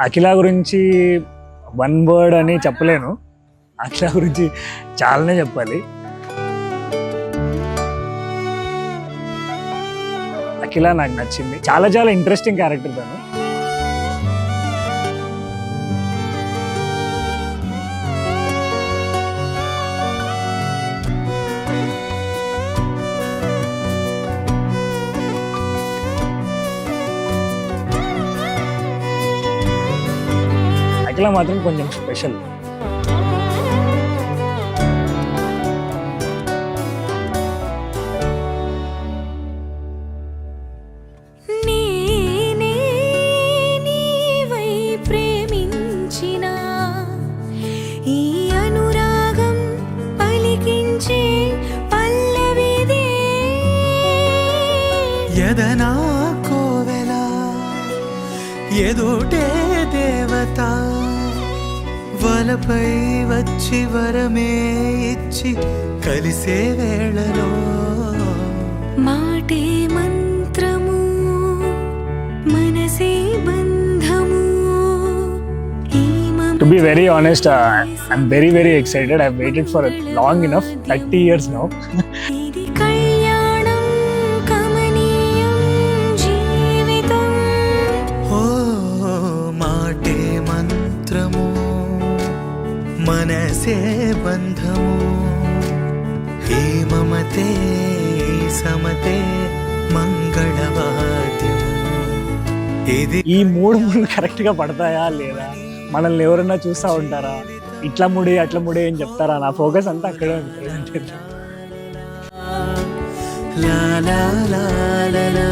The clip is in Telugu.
అఖిల గురించి వన్ వర్డ్ అని చెప్పలేను. అఖిల గురించి చాలానే చెప్పాలి. అఖిల నాకు నచ్చింది, చాలా చాలా ఇంట్రెస్టింగ్ క్యారెక్టర్ తను. అఖిల మాత్రం కొంచెం స్పెషల్. ఎదనా కోవెల ఎదుటే దేవత వలపై వచ్చి వరమే ఇచ్చి కలిసే వేళలో మాటే మంత్రము మనసే బంధము. To be very honest, I'm very very excited. I've waited for long enough, 30 years now. ఇది కళ్యాణం కమనీయం జీవితం. ఓ మాటే మంత్రము మనసే బంధము ఈ మమతే సమతే మంగళవాద్యం. ఇది ఈ మూడు కరెక్ట్ గా పడతాయా లేదా, మనల్ని ఎవరన్నా చూస్తూ ఉంటారా, ఇట్లా ముడి అట్లా ముడి అని చెప్తారా, నా ఫోకస్ అంతా అక్కడే ఉంది. లా లా లా లా లా.